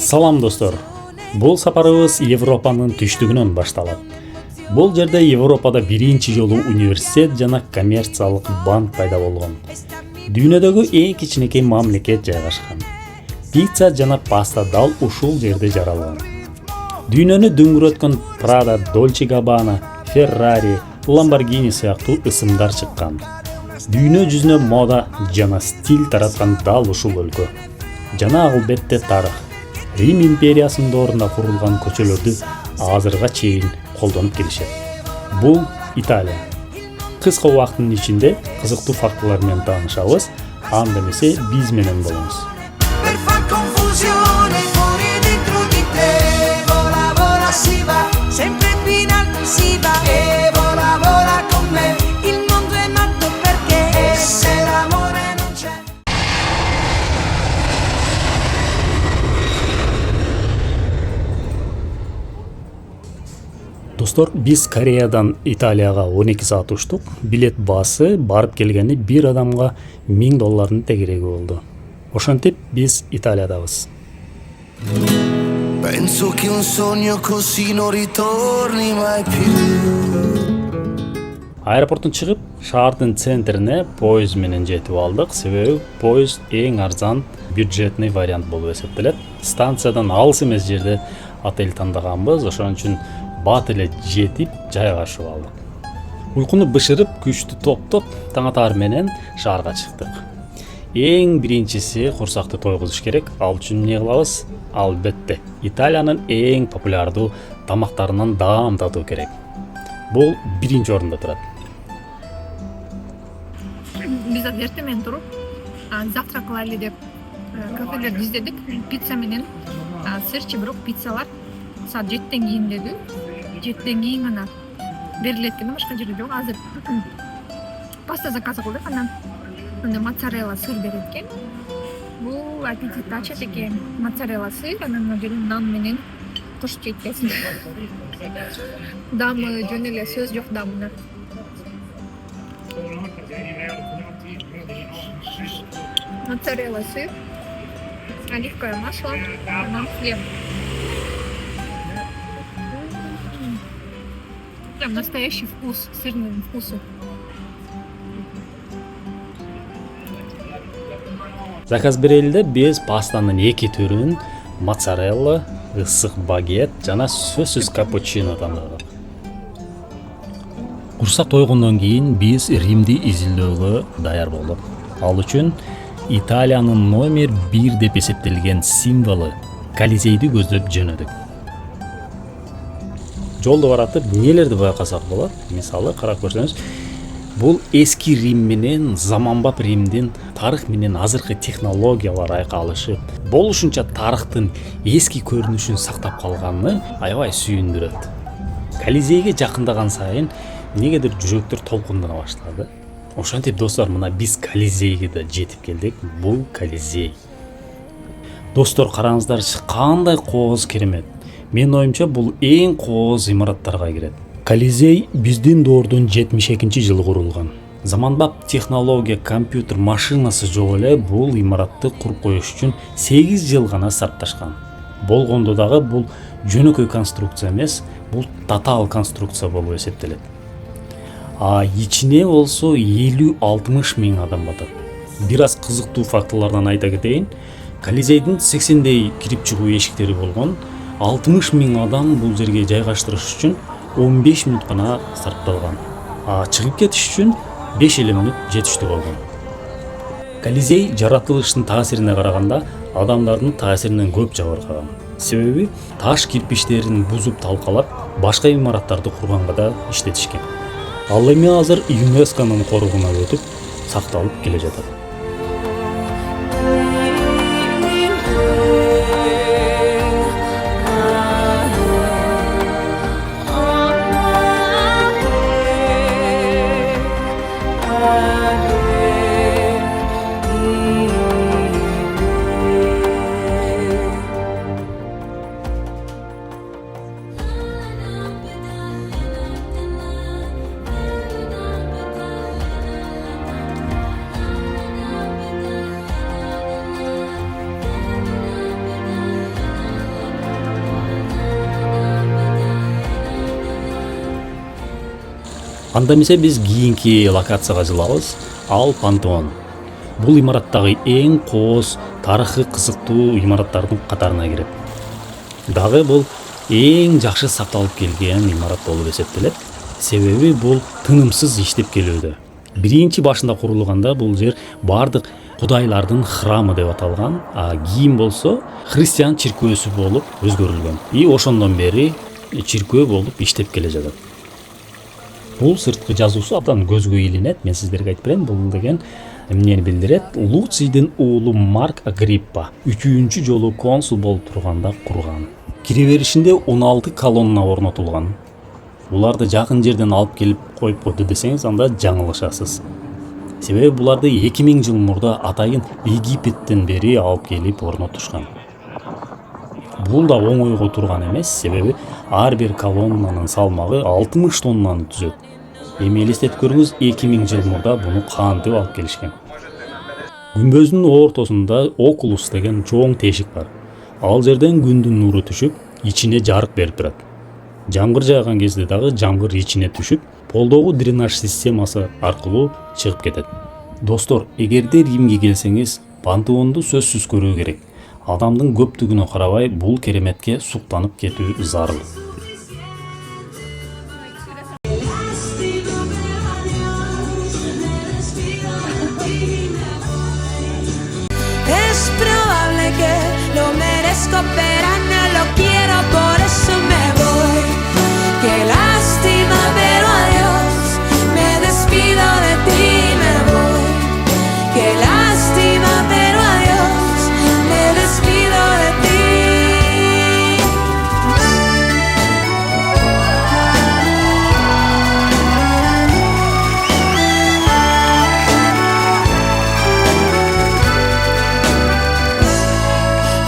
Салам достор. Бул сапарыбыз Европанын түштүгүнөн башталат. Бул жерде Европада биринчи жолу университет жана коммерциялык банк пайда болгон. Дүйнөдөгү эң кичинекей мамлекет жайгашкан. Пицца жана паста дал ушул жерде жаралган. Дүйнөнү дөңгөрөткөн Prada, Dolce Gabbana, Ferrari, Lamborghini сыяктуу ысымдар чыккан. Дүйнө жүзүнө мода жана стиль тараткан дал ушул өлкө. Жана албетте тарых. Рим империясынын доорунда курулган көчөлөрдү азырга чейин колдонуп келишет. Бул Италия. Кыска убакыттын ичинде кызыктуу фактылар менен таанышабыз, анда эмесе биз менен болуңуз. Достор, биз Кореядан Италияга 12 саат учтук. Билет баасы барып келгени бир адамга $1000 тегереги болду. Ошентип биз Италиядабыз. Penso che un sogno così non ritorni mai più. Аэропорттон чыгып, шаардын центрине поезд менен жетип алдык. Себеби поезд эң арзан бюджетный вариант болуп эсептелет. Станциядан алыс эмес жерде отель тандаганбыз, ошон үчүн бат эле жетип жайгашып алдык. Уйкуну бышырып, күчтү топтоп, таң атаар менен шаарга чыктык. Эң биринчиси курсакты тойгузуш керек. Ал үчүн эмне кылабыз? Албетте, Италиянын эң популярдуу тамактарынан даам татуу керек. Бул биринчи орунда турат. Биз эртең менен туруп, завтрак кылайлы деп кафелерди издедик. Пицца менен сыр чебурек пиццалар саат 7-тен кийин деди. 7-тен кийин гана берилет экен, башка жерде жок. Азыр паста заказ кылдык, анан моцарелла сыр берет экен. Бул аппетитти ачат экен. Моцарелла сыр, анан нан менен кош жеткесин. Дамы жөн эле сөз жок дамына. Моцарелла сыр, оливковое масло, анан хлеб. Прям настоящий вкус, сырный вкус. Заказ берелде биз пастанын 2 түрүн, моцарелла, ысык багет жана сөзсүз капучино тандадык. Курсак тойгондон кийин биз Римди изилдөөгө даяр болдук. Ал үчүн Италиянын номер 1 деп эсептелген символу Колизейди көздөп жөнөдүк. Жолдо баратып нелерди байкасак болот? Мисалы, карап көрсөңүз, бул эски Рим менен заманбап Римдин тарых менен азыркы технологиялар айкалышып, болушунча тарыхтын эски көрүнүшүн сактап калганы аябай сүйүндүрөт. Колизейге жакындаган сайын негедир жүрөктөр толкундана баштады. Ошентип достор, мына биз Колизейге да жетип келдик. Бул Колизей. Достор, караңыздарчы, кандай кооз керемет. Мен оюмча бул эң кооз имараттарга кирет. Колизей биздин доордун 72-жылы курулган. Заманбап технология, компьютер машинасы жок эле бул имаратты куруп коюш үчүн 8 жыл гана сарпташкан. Болгондо дагы бул жөнөкөй конструкция эмес, бул татаал конструкция болуп эсептелет. Ичине болсо 50-60 миң адам батат. Бир аз кызыктуу фактылардан айта кетейин. Колизейдин 80дей кирип чыгуу эшиктери болгон. 60 миң адам бул жерге жайгаштырыш үчүн 15 мүнөт гана сарпталган. Чыгып кетиш үчүн 5 мүнөт жетиштүү болгон. Колизей жаратылыштын таасирине караганда адамдардын таасиринен көп жабыркаган. Себеби таш кирпичтерин бузуп талкалап, башка имараттарды курганга да иштетишкен. Ал эми азыр ЮНЕСКОнун коргуна өтүп, сакталып келе жатат. Анда эмесе биз кийинки локацияга жылабыз. Ал Пантеон. Бул имараттагы эң кооз, тарыхы кызыктуу имараттардын катарына кирет. Дагы бул эң жакшы сакталып келген имарат болуп эсептелет. Себеби бул тынымсыз иштеп келүүдө. Биринчи башында курулганда бул жер бардык кудайлардын храмы деп аталган, а кийин болсо христиан чиркөөсү болуп өзгөрүлгөн. И ошондон бери чиркөө болуп иштеп келе жатат. Бул сырткы жазуусу абдан көзгө илинет. Мен сиздерге айтып берем, бул деген эмнени билдирет? Луцийдин уулу Марк Агриппа 3-чү жолу консул болуп турганда курган. Кире беришинде 16 колонна орнотулган. Буларды жакын жерден алып келип коюп койду десеңиз, анда жаңылышасыз. Себеби буларды 2000 жыл мурда атайын Египеттен бери алып келип орнотушкан. Бул да оңойго турган эмес, себеби ар бир колоннанын салмагы 60 тоннаны түзөт. Эми элестетип көрүңүз, 2000 жыл мурда буну кантип алып келишкен. Күмбөздүн ортосунда окулус деген чоң тешик бар. Ал жерден күндүн нуру түшүп, ичине жарык берип турат. Жамгыр жааган кезде дагы жамгыр ичине түшүп, полдогу дренаж системасы аркылуу чыгып кетет. Достор, эгерде Римге келсеңиз, Пантеонду сөзсүз көрүү керек. Адамдын көптүгүнө карабай, бул кереметке суктанып кетүү зарыл. Es probable que lo merezco, pero no lo quiero, por eso me voy. Qué lástima, pero adiós, me despido de ti, me voy. Qué lástima, pero adiós, me despido de ti.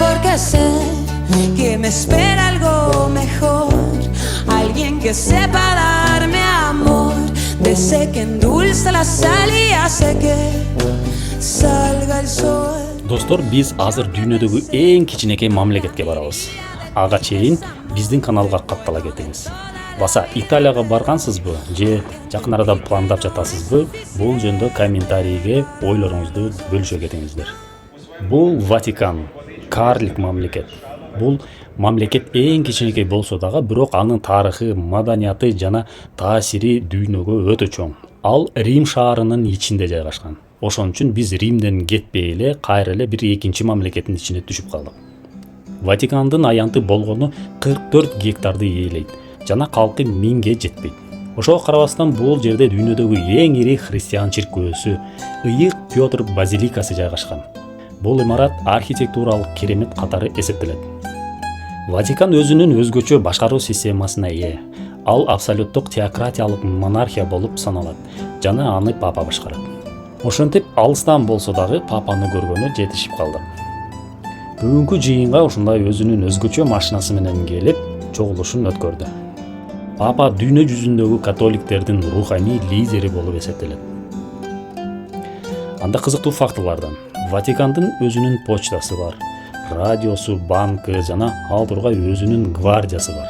Porque sé que me espera algo mejor, alguien que sepa darme amor, de ese que endulza la sal y hace que salga el sol. Достор, биз азыр дүйнөдөгү эң кичинекей мамлекетке барабыз. Ага чейин биздин каналга каттала кетиңиз. Баса Италияга баргансызбы же жакын арада пландап жатасызбы? Бул жөнүндө комментарийге ойлоруңузду бөлүшө кетиңиздер. Бул Ватикан, карлик мамлекет. Бул мамлекет эң кичинекей болсо дагы, бирок анын тарыхы, маданияты жана таасири дүйнөгө өтө чоң. Ал Рим шаарынын ичинде жайгашкан. Ошон үчүн биз Римден кетпей эле кайра эле бир экинчи мамлекеттин ичине түшүп калдык. Ватикандын аянты болгону 44 гектарды ээлейт жана калкы 1000ге жетпейт. Ошого карабастан бул жерде дүйнөдөгү эң ири христиан чиркөөсү, Ыйык Петр базиликасы жайгашкан. Бул имарат архитектуралык керемет катары эсептелет. Ватикан өзүнүн өзгөчө башкаруу системасына ээ. Ал абсолюттук теократиялык монархия болуп саналат жана аны папа башкарат. Ошентип алыстан болсо дагы папаны көргөнү жетишип калды. Бүгүнкү жыйынга ушундай өзүнүн өзгөчө машинасы менен келип, чогулушун өткөрдү. Папа дүйнө жүзүндөгү католиктердин руханий лидери болуп эсептелет. Анда кызыктуу фактылардан: Ватикандын өзүнүн почтасы бар, радиосу, банкы жана ал тургай өзүнүн гвардиясы бар.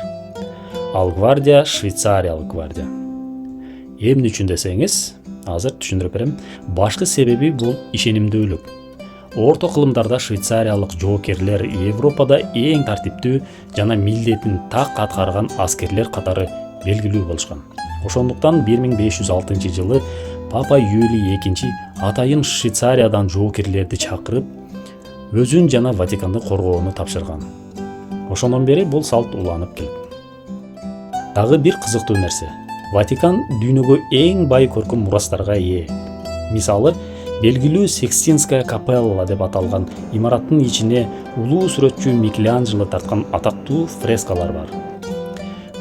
Ал гвардия швейцариялык гвардия. Эмне үчүн десеңиз, азыр түшүндүрүп берем. Башкы себеби бул ишенимдүүлүк. Орто кылымдарда швейцариялык жоокерлер Европада эң тартиптүү жана милдетин так аткарган аскерлер катары белгилүү болушкан. Ошондуктан 1506 жылы Папа Юлий II атайын Швейцариядан жоокерлерди чакырып, өзүн жана Ватиканды коргоону тапшырган. Ошондон бери бул салт уланып келет. Дагы бир кызыктуу нерсе: Ватикан дүйнөгө эң бай көркөм мурастарга ээ. Мисалы, белгилүү Сикстинская капелла деп аталган имараттын ичине улуу сүрөтчү Микеланджело тарткан атактуу фрескалар бар.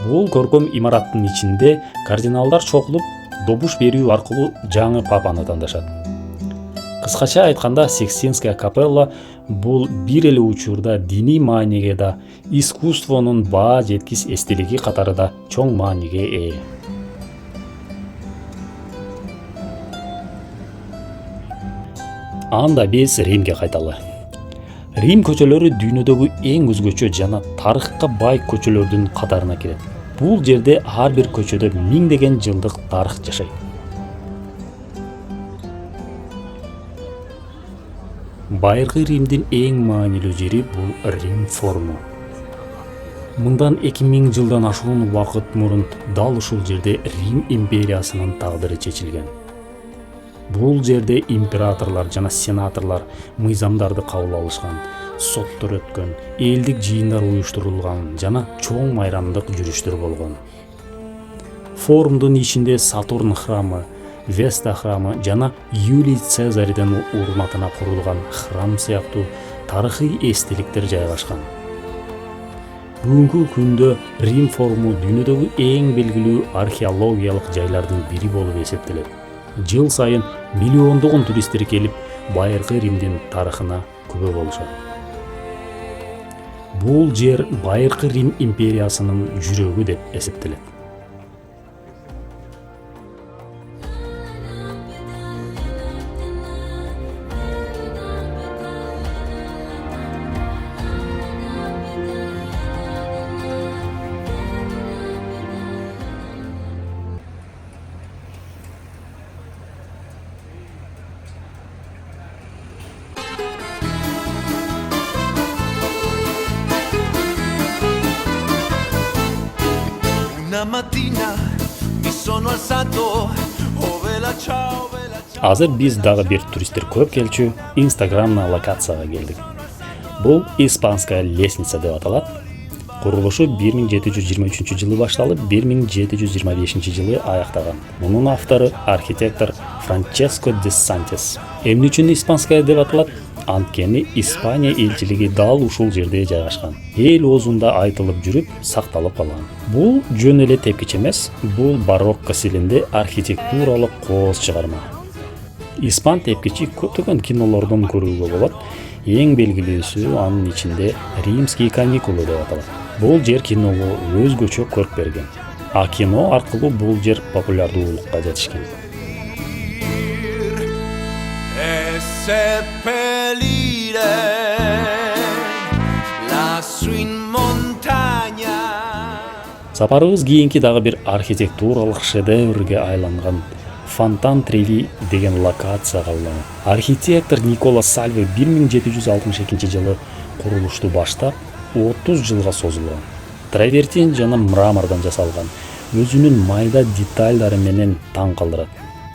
Бул көркөм имараттын ичинде кардиналдар чогулуп, добуш берүү аркылуу жаңы папаны тандашат. Кыскача айтканда, Сикстинская капелла бул бир эле учурда диний мааниге да, искусствонун баа жеткис эстелиги катары да чоң мааниге ээ. Анда биз Римге кайталы. Рим көчөлөрү дүйнөдөгү эң өзгөчө жана тарыхка бай көчөлөрдүн катарына кирет. Бул жерде ар бир көчөдө миңдеген жылдык тарых жашайт. Байыркы Римдин эң маанилүү жери бул Рим форуму. Мындан 2000 жылдан ашуун убакыт мурун дал ушул жерде Рим империясынын тагдыры чечилген. Бул жерде императорлор жана сенаторлор мыйзамдарды кабыл алышкан, соттор өткөн, элдик жыйындар уюштурулган жана чоң майрамдык жүрүштөр болгон. Форумдун ичинде Сатурн храмы, Веста храмы жана Юлий Цезарьдин урматына курулган храм сыяктуу тарыхый эстеликтер жайгашкан. Бүгүнкү күндө Рим форуму дүйнөдөгү эң белгилүү археологиялык жайлардын бири болуп эсептелет. Жыл сайын миллиондогон туристтер келип, байыркы Римдин тарыхына күбө болушат. Бул жер байыркы Рим империясынын жүрөгү деп эсептелет. Una mattina mi sono alzato, oh vela ciao, vela ciao. Азыр биз дагы бир туристтер көп келчү Инстаграмна локацияга келдик. Бул испанская лестница деп аталат. Курулушу 1723 жылы башталып, 1725 жылы аяктаган. Мунун автору архитектор Франческо де Сантес. Эмне үчүн испанская деп аталат? Анткени Испания элчилиги дал ушул жерде жайгашкан. Эл оозунда айтылып жүрүп, сакталып калган. Бул жөн эле тепкич эмес, бул барокко стилинде архитектуралык кооз чыгарма. Испан тепкичи көптөгөн кинолордон көрүүгө болот. Эң белгилүүсү анын ичинде Римские каникулы деп аталат. Бул жер киного өзгөчө көрк берген. А кино аркылуу бул жер популярдуулукка жетишкен. Seppellire lassù in montagna. Сапарыбыз кийинки дагы бир архитектуралык шедеврге айланган Фонтан Треви деген локацияга уланат. Архитектор Никола Сальви 1762 жылы курулушту баштап 30 жылга созулган. Травертин жана мрамордон жасалган, өзүнүн майда детальдары менен таң калтырат.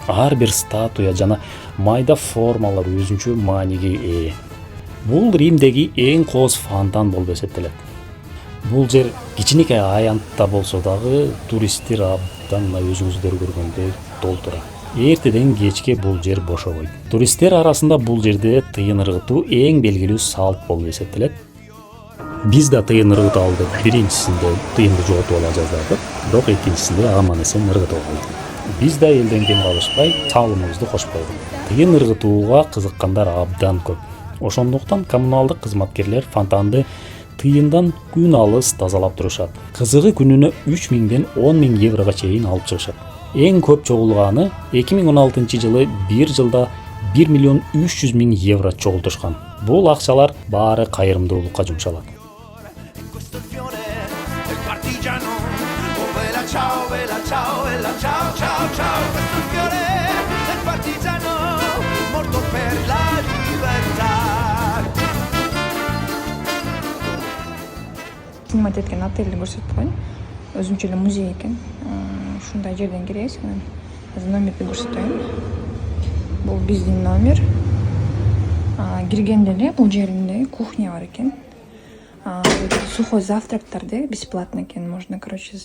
Ар бир статуя жана майда формалар өзүнчө мааниге ээ. Бул Римдеги эң кооз фонтан болуп эсептелет. Бул жер кичинекей аянтта болсо дагы туристтер абдан өзүңүздөр көргөндөй толтура. Эртеден кечке бул жер бошобойт. Туристтер арасында бул жерде тыйын ыргытуу эң белгилүү салт болуп эсептелет. Биз да тыйын ыргыта алдык. Биринчисинде тыйынды жоготуп ала жаздадык, бирок экинчисинде аман эсен ыргытып алдык. Биз да элден кем калышпай, чалымыбызды кошпойдук. Тыйын ыргытууга кызыккандар абдан көп. Ошондуктан коммуналдык кызматкерлер фонтанды тыйындан күн алыс тазалап турушат. Кызыгы күнүнө 3000ден 10.000 еврого чейин алып чыгышат. Эң көп чогулганы 2016 жылы бир жылда 1.300.000 евро чогултушкан. Бул акчалар баары кайрымдуулукка жумшалат. Questo fiore del partigiano, oh vela ciao, vela ciao, vela ciao, ciao, ciao. Questo fiore del partigiano, morto per la libertà. Снимать эткен отельди көрсөтүп коеюн. Өзүнчө эле музей экен. Ушундай жерден киребиз. Азыр номерди көрсөтөйүн. Бул биздин номер. Киргенде эле бул жеринде кухня бар экен. Сухой завтрактарды бесплатно экен. Можно, короче,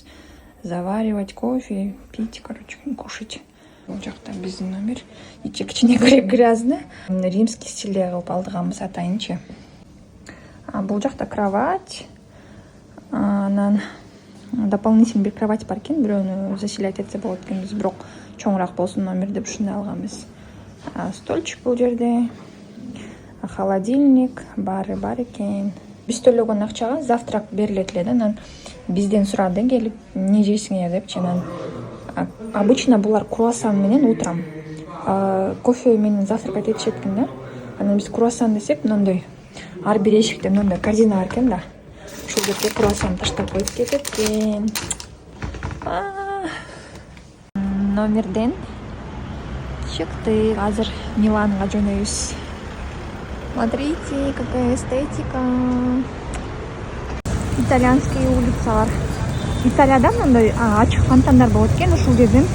заваривать кофе, пить, короче, кушать. Бул жакта биздин номер. Ичи кичине грязный. Римский стилде кылып алдыганбыз атайынчы. Бул жакта кровать. Анан дополнительный бир кровать бар экен. Бирөөнү заселять этсе болот экенбиз, бирок чоңураак болсун номер деп ушундай алганбыз. Стольчик бул жерде. Холодильник баары бар экен. Биз төлөгөн акчага завтрак берилет эле да. Анан бизден сурады келип, эмне жейсиңер депчи. Анан обычно булар круассан менен утром кофе менен завтракать этишет экен да. Анан биз круассан десек, мындай ар бир эшикте мындай корзина бар экен да. Ушул жерге круассан таштап коюп кетет экен. Номерден чыктык. Азыр Миланга жөнөйбүз. Смотрите, какая эстетика. Итальянские улицалар. Италияда мындай ачык фонтандар болот экен, ушул жерден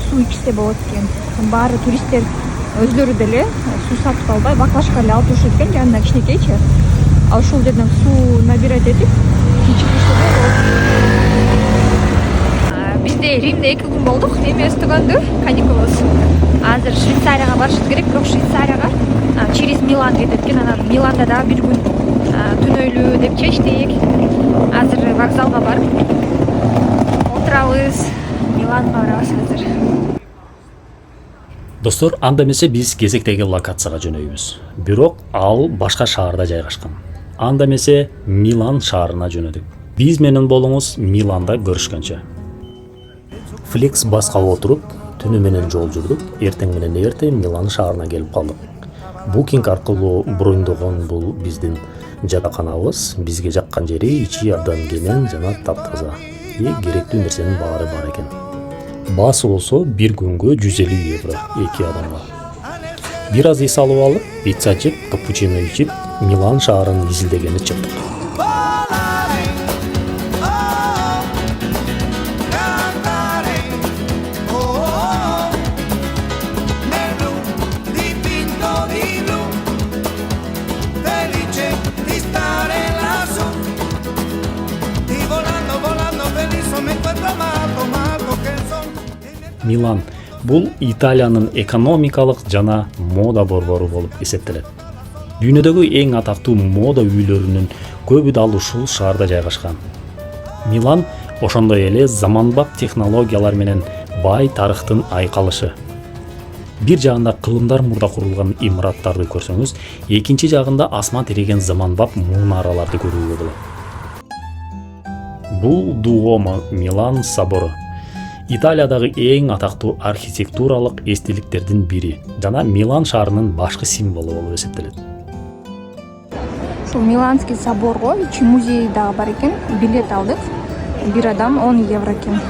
суу ичсе болот экен. Баары туристтер өздөрү деле суу сатып албай баклажка эле алып турушат экен, жанына кичинекейчи. Ал ушул жерден суу набирать этип ичип ийсе болот. Бизде Римде 2 күн болдук, эмес түгөндү, каникулубуз. Азыр Швейцарияга барышыбыз керек, бирок Швейцарияга через Милан кетет экен. Анан Миланда да 1 күн түнөйлүү деп чечтик. Азыр вокзалга барып отурабыз. Миланга барабыз азыр. Достор, анда эмесе биз кезектеги локацияга жөнөйбүз. Бирок ал башка шаарда жайгашкан. Анда эмесе Милан шаарына жөнөдүк. Биз менен болуңуз, Миланда көрүшкөнчө. Флекс баска отуруп, түнү менен жол жүрдүк. Эртең менен эрте Милан шаарына келип калдык. Booking аркылуу брондогон бул биздин жатаканабыз. Бизге жаккан жери ичи абдан кенен жана таптаза. Керектүү нерсенин баары бар экен. Баасы болсо 1 күнгө 150 евро 2 адамга. Бир аз эс алып алып, пицца жеп, капучино ичип, Милан шаарын изилдегени чыктык. Милан бул Италиянын экономикалык жана мода борбору болуп эсептелет. Дүйнөдөгү эң атактуу мода үйлөрүнүн көбү дал ушул шаарда жайгашкан. Милан ошондой эле заманбап технологиялар менен бай тарыхтын айкалышы. Бир жагында кылымдар мурда курулган имараттарды көрсөңүз, экинчи жагында асман тиреген заманбап мунараларды көрүүгө болот. Бул Дуомо, Милан собору. Италиядагы эң атактуу архитектуралык эстеликтердин бири жана Милан шаарынын башкы символу болуп эсептелет. Ушул Миланский соборго ичи музей дагы бар экен. Билет алдык. Бир адам 10 евро экен.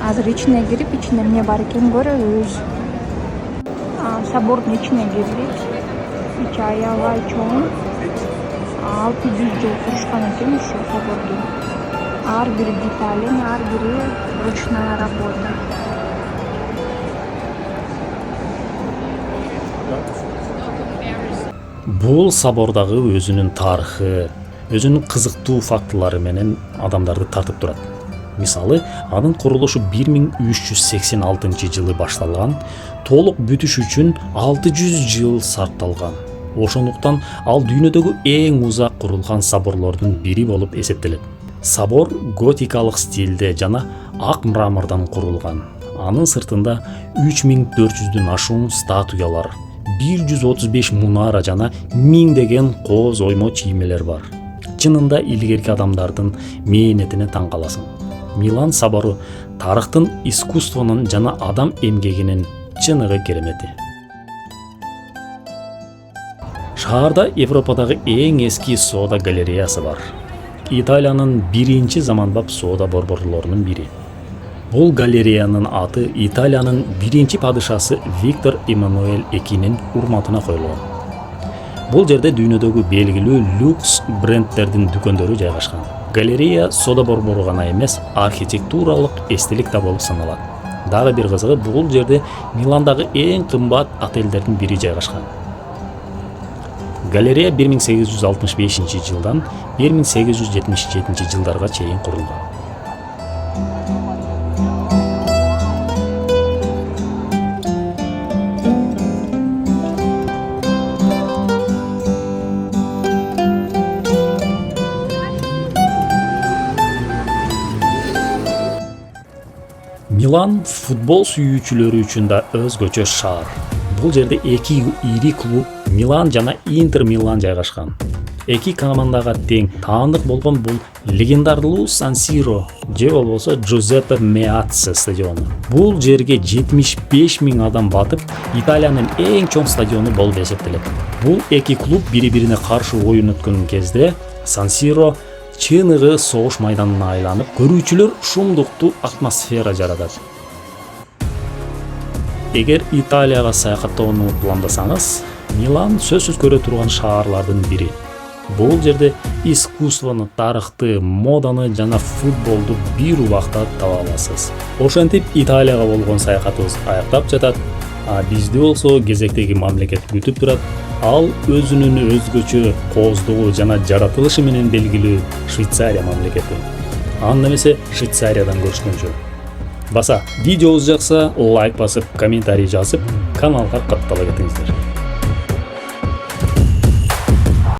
Азыр ичине кирип, ичинде эмне бар экенин көрөбүз. Собордун ичине кирдик. Ичи аябай чоң. 600 жыл турушкан экен ушул соборду. Ар бир детали, ар бири ручная работа. Бул собордагы өзүнүн тарыхы, өзүнүн кызыктуу фактылары менен адамдарды тартып турат. Мисалы, анын курулушу 1386 жылы башталган, толук бүтүш үчүн 600 жыл сарпталган. Ошондуктан ал дүйнөдөгү эң узак курулган соборлордун бири болуп эсептелет. Собор готикалык стилде жана ак мрамордон курулган. Анын сыртында 3400дөн ашуун статуялар, 135 мунара жана миңдеген кооз оймо чиймелер бар. Чынында илгерки адамдардын мээнетине таң каласың. Милан собору тарыхтын, искусствонун жана адам эмгегинин чыныгы керемети. Шаарда Европадагы эң эски соода галереясы бар. Италиянын биринчи заманбап соода борборлорунун бири. Бул галереянын аты Италиянын биринчи падышасы Виктор Эммануэль II урматына коюлган. Бул жерде дүйнөдөгү белгилүү люкс брендтердин дүкөндөрү жайгашкан. Галерея соода борбору гана эмес, архитектуралык эстелик да болуп саналат. Дагы бир кызыгы, бул жерде Миландагы эң кымбат отелдердин бири жайгашкан. Галерея 1865 жылдан 1877 жылдарга чейин курулган. Милан футбол сүйүүчүлөрү үчүн да өзгөчө шаар. Бул жерде эки ири клуб Милан жана Интер Милан жайгашкан. Эки командага тең таандык болгон бул легендарлуу Сан-Сиро же болбосо Джузеппе Меатца стадиону. Бул жерге 75 000 адам батып, Италиянын эң чоң стадиону болуп эсептелет. Бул эки клуб бири-бирине каршы оюн өткөн кезде Сан-Сиро чыныгы согуш майданына айланып, көрүүчүлөр шумдуктуу атмосфера жаратат. Эгер Италияга саякаттоону пландасаңыз, Милан сөзсүз көрө турган шаарлардын бири. Бул жерде искусствону, тарыхты, моданы жана футболду бир убакта таба аласыз. Ошентип Италияга болгон саякатыбыз аяктап жатат, а бизди болсо кезектеги мамлекет күтүп турат. Ал өзүнүн өзгөчө кооздугу жана жаратылышы менен белгилүү Швейцария мамлекети. Анда эмесе Швейцариядан көрүшкөнчө. Баса, видеобуз жакса лайк басып, комментарий жазып, каналга каттала кетиңиздер.